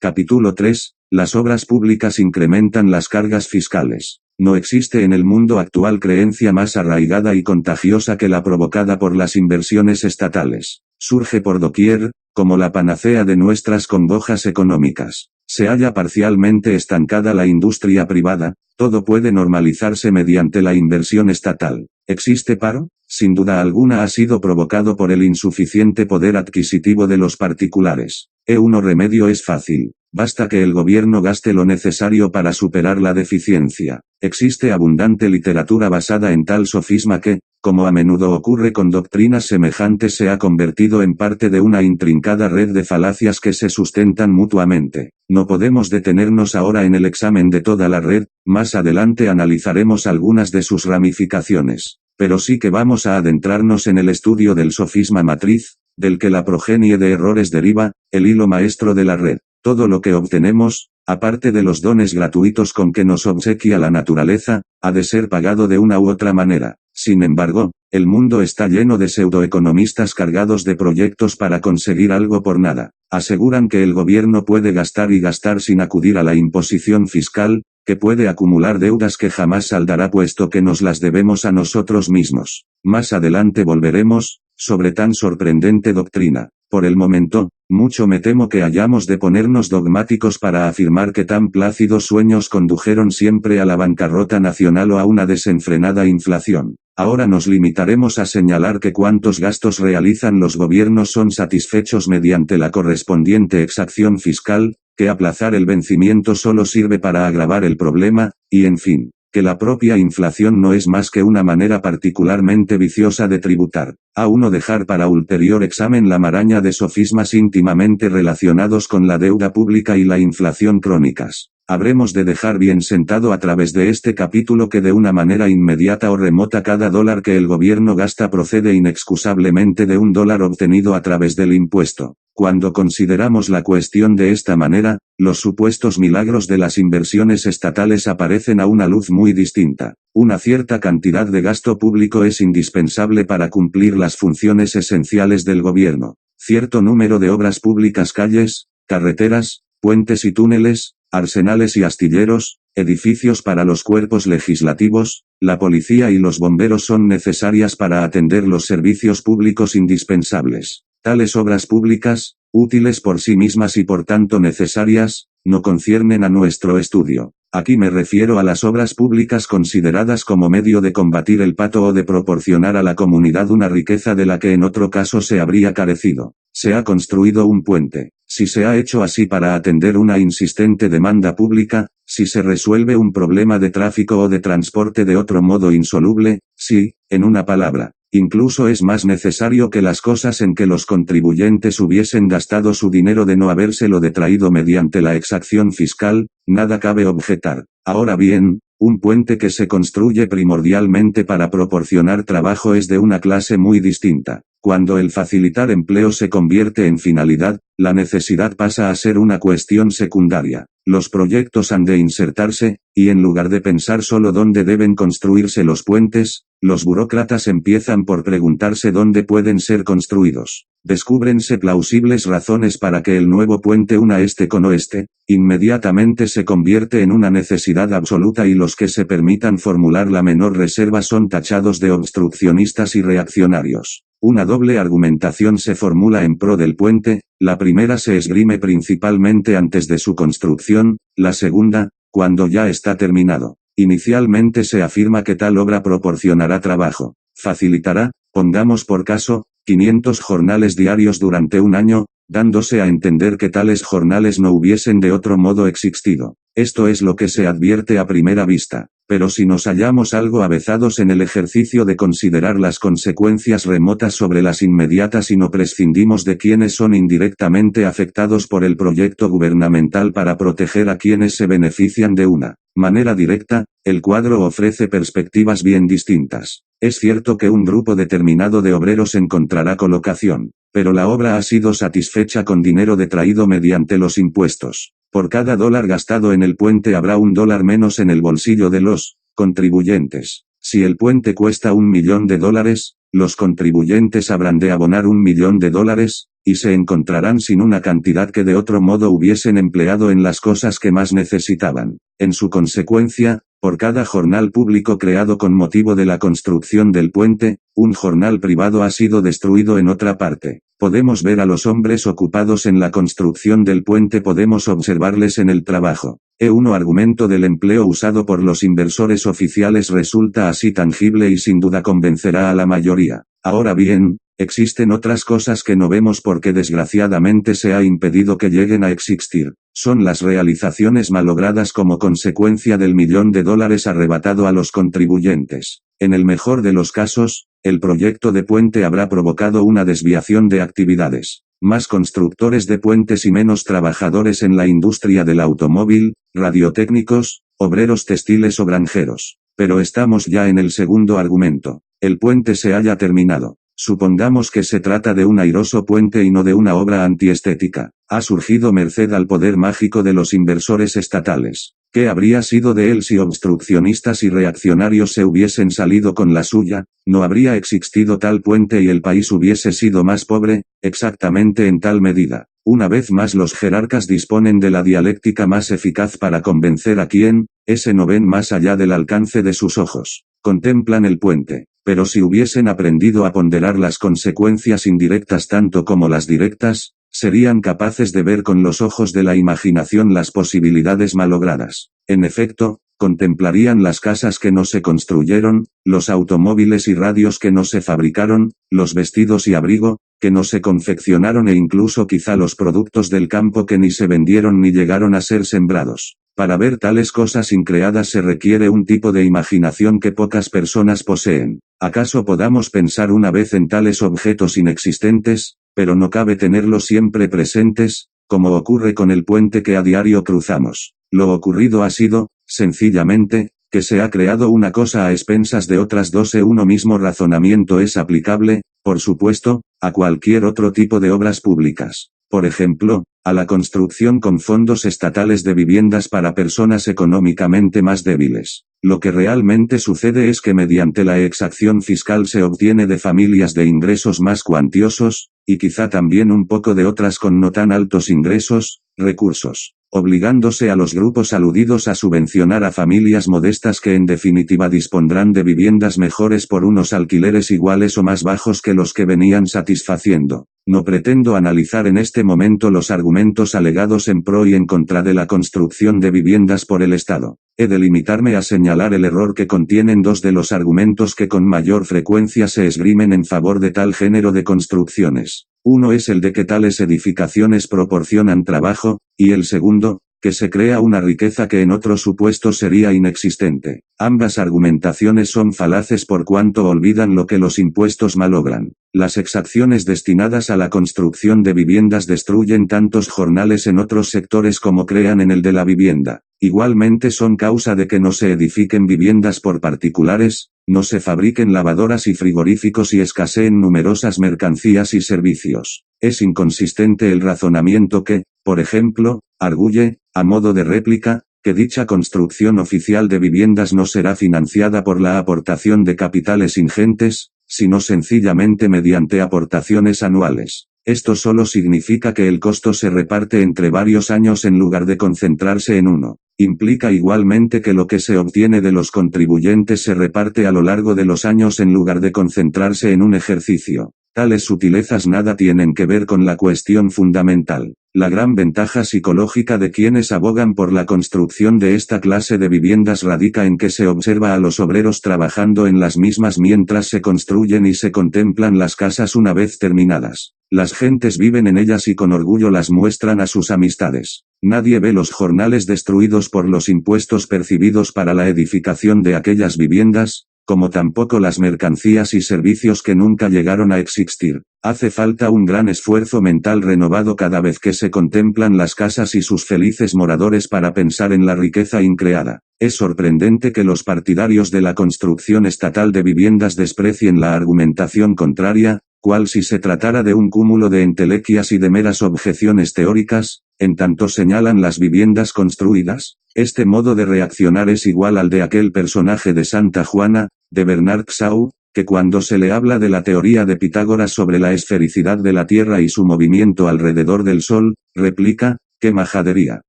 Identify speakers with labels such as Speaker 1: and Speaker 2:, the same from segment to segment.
Speaker 1: Capítulo 3. Las obras públicas incrementan las cargas fiscales. No existe en el mundo actual creencia más arraigada y contagiosa que la provocada por las inversiones estatales. Surge por doquier, como la panacea de nuestras congojas económicas. Se halla parcialmente estancada la industria privada, todo puede normalizarse mediante la inversión estatal. ¿Existe paro? Sin duda alguna ha sido provocado por el insuficiente poder adquisitivo de los particulares. Un remedio es fácil. Basta que el gobierno gaste lo necesario para superar la deficiencia. Existe abundante literatura basada en tal sofisma que, como a menudo ocurre con doctrinas semejantes, se ha convertido en parte de una intrincada red de falacias que se sustentan mutuamente. No podemos detenernos ahora en el examen de toda la red, más adelante analizaremos algunas de sus ramificaciones. Pero sí que vamos a adentrarnos en el estudio del sofisma matriz, del que la progenie de errores deriva, el hilo maestro de la red. Todo lo que obtenemos, aparte de los dones gratuitos con que nos obsequia la naturaleza, ha de ser pagado de una u otra manera. Sin embargo, el mundo está lleno de pseudoeconomistas cargados de proyectos para conseguir algo por nada. Aseguran que el gobierno puede gastar y gastar sin acudir a la imposición fiscal, que puede acumular deudas que jamás saldará puesto que nos las debemos a nosotros mismos. Más adelante volveremos, sobre tan sorprendente doctrina. Por el momento, mucho me temo que hayamos de ponernos dogmáticos para afirmar que tan plácidos sueños condujeron siempre a la bancarrota nacional o a una desenfrenada inflación. Ahora nos limitaremos a señalar que cuantos gastos realizan los gobiernos son satisfechos mediante la correspondiente exacción fiscal, que aplazar el vencimiento solo sirve para agravar el problema, y en fin, que la propia inflación no es más que una manera particularmente viciosa de tributar. A uno dejar para ulterior examen la maraña de sofismas íntimamente relacionados con la deuda pública y la inflación crónicas. Habremos de dejar bien sentado a través de este capítulo que de una manera inmediata o remota cada dólar que el gobierno gasta procede inexcusablemente de un dólar obtenido a través del impuesto. Cuando consideramos la cuestión de esta manera, los supuestos milagros de las inversiones estatales aparecen a una luz muy distinta. Una cierta cantidad de gasto público es indispensable para cumplir las funciones esenciales del gobierno. Cierto número de obras públicas, calles, carreteras, puentes y túneles, arsenales y astilleros, edificios para los cuerpos legislativos, la policía y los bomberos son necesarias para atender los servicios públicos indispensables. Tales obras públicas, útiles por sí mismas y por tanto necesarias, no conciernen a nuestro estudio. Aquí me refiero a las obras públicas consideradas como medio de combatir el pato o de proporcionar a la comunidad una riqueza de la que en otro caso se habría carecido. Se ha construido un puente. Si se ha hecho así para atender una insistente demanda pública, si se resuelve un problema de tráfico o de transporte de otro modo insoluble, si, en una palabra, incluso es más necesario que las cosas en que los contribuyentes hubiesen gastado su dinero de no habérselo detraído mediante la exacción fiscal, nada cabe objetar. Ahora bien, un puente que se construye primordialmente para proporcionar trabajo es de una clase muy distinta. Cuando el facilitar empleo se convierte en finalidad, la necesidad pasa a ser una cuestión secundaria. Los proyectos han de insertarse, y en lugar de pensar solo dónde deben construirse los puentes, los burócratas empiezan por preguntarse dónde pueden ser construidos. Descúbrense plausibles razones para que el nuevo puente una este con oeste, inmediatamente se convierte en una necesidad absoluta y los que se permitan formular la menor reserva son tachados de obstruccionistas y reaccionarios. Una doble argumentación se formula en pro del puente, la primera se esgrime principalmente antes de su construcción, la segunda, cuando ya está terminado. Inicialmente se afirma que tal obra proporcionará trabajo. Facilitará, pongamos por caso, 500 jornales diarios durante un año, dándose a entender que tales jornales no hubiesen de otro modo existido. Esto es lo que se advierte a primera vista. Pero si nos hallamos algo avezados en el ejercicio de considerar las consecuencias remotas sobre las inmediatas y no prescindimos de quienes son indirectamente afectados por el proyecto gubernamental para proteger a quienes se benefician de una manera directa, el cuadro ofrece perspectivas bien distintas. Es cierto que un grupo determinado de obreros encontrará colocación, pero la obra ha sido satisfecha con dinero detraído mediante los impuestos. Por cada dólar gastado en el puente habrá un dólar menos en el bolsillo de los contribuyentes. Si el puente cuesta $1.000.000, los contribuyentes habrán de abonar $1.000.000, y se encontrarán sin una cantidad que de otro modo hubiesen empleado en las cosas que más necesitaban. En su consecuencia, por cada jornal público creado con motivo de la construcción del puente, un jornal privado ha sido destruido en otra parte. Podemos ver a los hombres ocupados en la construcción del puente, podemos observarles en el trabajo. Un argumento del empleo usado por los inversores oficiales resulta así tangible y sin duda convencerá a la mayoría. Ahora bien, existen otras cosas que no vemos porque desgraciadamente se ha impedido que lleguen a existir. Son las realizaciones malogradas como consecuencia del $1.000.000 arrebatado a los contribuyentes. En el mejor de los casos, el proyecto de puente habrá provocado una desviación de actividades. Más constructores de puentes y menos trabajadores en la industria del automóvil, radiotécnicos, obreros textiles o granjeros. Pero estamos ya en el segundo argumento. El puente se haya terminado. Supongamos que se trata de un airoso puente y no de una obra antiestética. Ha surgido merced al poder mágico de los inversores estatales. ¿Qué habría sido de él si obstruccionistas y reaccionarios se hubiesen salido con la suya? No habría existido tal puente y el país hubiese sido más pobre, exactamente en tal medida. Una vez más los jerarcas disponen de la dialéctica más eficaz para convencer a quien, ese no ven más allá del alcance de sus ojos. Contemplan el puente. Pero si hubiesen aprendido a ponderar las consecuencias indirectas tanto como las directas, serían capaces de ver con los ojos de la imaginación las posibilidades malogradas. En efecto, contemplarían las casas que no se construyeron, los automóviles y radios que no se fabricaron, los vestidos y abrigo, que no se confeccionaron e incluso quizá los productos del campo que ni se vendieron ni llegaron a ser sembrados. Para ver tales cosas increadas se requiere un tipo de imaginación que pocas personas poseen. ¿Acaso podamos pensar una vez en tales objetos inexistentes, pero no cabe tenerlos siempre presentes, como ocurre con el puente que a diario cruzamos? Lo ocurrido ha sido, sencillamente, que se ha creado una cosa a expensas de otras dos. Uno mismo razonamiento es aplicable, por supuesto, a cualquier otro tipo de obras públicas. Por ejemplo, a la construcción con fondos estatales de viviendas para personas económicamente más débiles. Lo que realmente sucede es que mediante la exacción fiscal se obtiene de familias de ingresos más cuantiosos, y quizá también un poco de otras con no tan altos ingresos, recursos, obligándose a los grupos aludidos a subvencionar a familias modestas que en definitiva dispondrán de viviendas mejores por unos alquileres iguales o más bajos que los que venían satisfaciendo. No pretendo analizar en este momento los argumentos alegados en pro y en contra de la construcción de viviendas por el Estado. He de limitarme a señalar el error que contienen dos de los argumentos que con mayor frecuencia se esgrimen en favor de tal género de construcciones. Uno es el de que tales edificaciones proporcionan trabajo, y el segundo, que se crea una riqueza que en otro supuesto sería inexistente. Ambas argumentaciones son falaces por cuanto olvidan lo que los impuestos malogran. Las exacciones destinadas a la construcción de viviendas destruyen tantos jornales en otros sectores como crean en el de la vivienda. Igualmente son causa de que no se edifiquen viviendas por particulares, no se fabriquen lavadoras y frigoríficos y escaseen numerosas mercancías y servicios. Es inconsistente el razonamiento que, por ejemplo, arguye, a modo de réplica, que dicha construcción oficial de viviendas no será financiada por la aportación de capitales ingentes, sino sencillamente mediante aportaciones anuales. Esto solo significa que el costo se reparte entre varios años en lugar de concentrarse en uno. Implica igualmente que lo que se obtiene de los contribuyentes se reparte a lo largo de los años en lugar de concentrarse en un ejercicio. Tales sutilezas nada tienen que ver con la cuestión fundamental. La gran ventaja psicológica de quienes abogan por la construcción de esta clase de viviendas radica en que se observa a los obreros trabajando en las mismas mientras se construyen y se contemplan las casas una vez terminadas. Las gentes viven en ellas y con orgullo las muestran a sus amistades. Nadie ve los jornales destruidos por los impuestos percibidos para la edificación de aquellas viviendas, como tampoco las mercancías y servicios que nunca llegaron a existir. Hace falta un gran esfuerzo mental renovado cada vez que se contemplan las casas y sus felices moradores para pensar en la riqueza increada. Es sorprendente que los partidarios de la construcción estatal de viviendas desprecien la argumentación contraria, cual si se tratara de un cúmulo de entelequias y de meras objeciones teóricas, en tanto señalan las viviendas construidas. Este modo de reaccionar es igual al de aquel personaje de Santa Juana, de Bernard Shaw, que cuando se le habla de la teoría de Pitágoras sobre la esfericidad de la Tierra y su movimiento alrededor del Sol, replica, ¡qué majadería!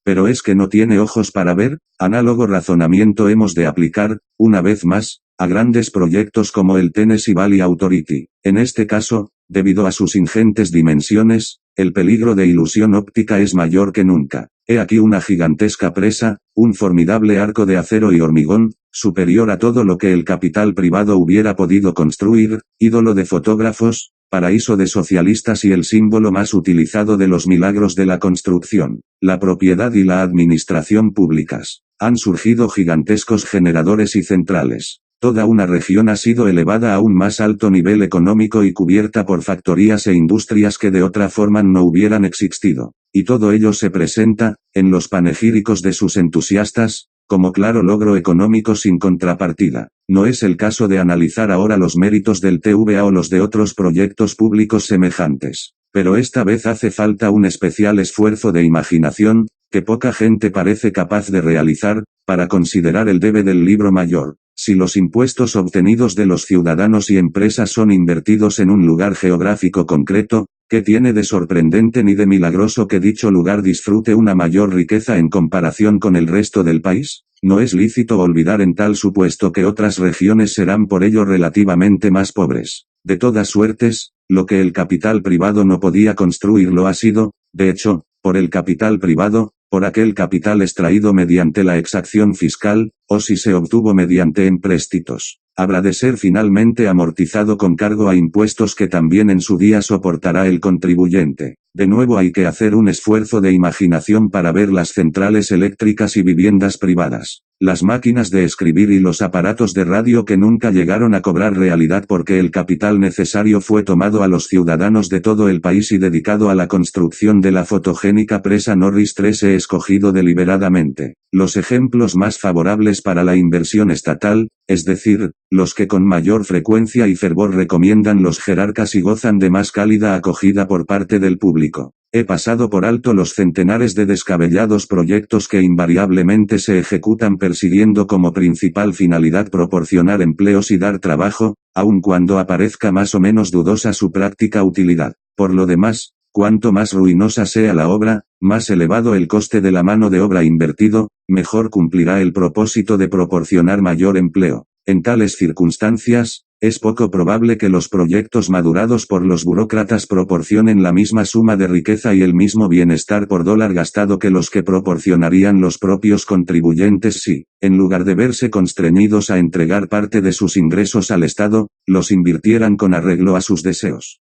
Speaker 1: Pero es que no tiene ojos para ver. Análogo razonamiento hemos de aplicar, una vez más, a grandes proyectos como el Tennessee Valley Authority. En este caso, debido a sus ingentes dimensiones, el peligro de ilusión óptica es mayor que nunca. He aquí una gigantesca presa, un formidable arco de acero y hormigón, superior a todo lo que el capital privado hubiera podido construir, ídolo de fotógrafos, paraíso de socialistas y el símbolo más utilizado de los milagros de la construcción. La propiedad y la administración públicas. Han surgido gigantescos generadores y centrales. Toda una región ha sido elevada a un más alto nivel económico y cubierta por factorías e industrias que de otra forma no hubieran existido. Y todo ello se presenta, en los panegíricos de sus entusiastas, como claro logro económico sin contrapartida. No es el caso de analizar ahora los méritos del TVA o los de otros proyectos públicos semejantes. Pero esta vez hace falta un especial esfuerzo de imaginación, que poca gente parece capaz de realizar, para considerar el debe del libro mayor. Si los impuestos obtenidos de los ciudadanos y empresas son invertidos en un lugar geográfico concreto, ¿qué tiene de sorprendente ni de milagroso que dicho lugar disfrute una mayor riqueza en comparación con el resto del país? No es lícito olvidar en tal supuesto que otras regiones serán por ello relativamente más pobres. De todas suertes, lo que el capital privado no podía construir lo ha sido, de hecho, por el capital privado, por aquel capital extraído mediante la exacción fiscal, o si se obtuvo mediante empréstitos. Habrá de ser finalmente amortizado con cargo a impuestos que también en su día soportará el contribuyente. De nuevo hay que hacer un esfuerzo de imaginación para ver las centrales eléctricas y viviendas privadas, las máquinas de escribir y los aparatos de radio que nunca llegaron a cobrar realidad porque el capital necesario fue tomado a los ciudadanos de todo el país y dedicado a la construcción de la fotogénica presa Norris 3 escogido deliberadamente. Los ejemplos más favorables para la inversión estatal, es decir, los que con mayor frecuencia y fervor recomiendan los jerarcas y gozan de más cálida acogida por parte del público. He pasado por alto los centenares de descabellados proyectos que invariablemente se ejecutan persiguiendo como principal finalidad proporcionar empleos y dar trabajo, aun cuando aparezca más o menos dudosa su práctica utilidad. Por lo demás, cuanto más ruinosa sea la obra, más elevado el coste de la mano de obra invertido, mejor cumplirá el propósito de proporcionar mayor empleo. En tales circunstancias, es poco probable que los proyectos madurados por los burócratas proporcionen la misma suma de riqueza y el mismo bienestar por dólar gastado que los que proporcionarían los propios contribuyentes si, en lugar de verse constreñidos a entregar parte de sus ingresos al Estado, los invirtieran con arreglo a sus deseos.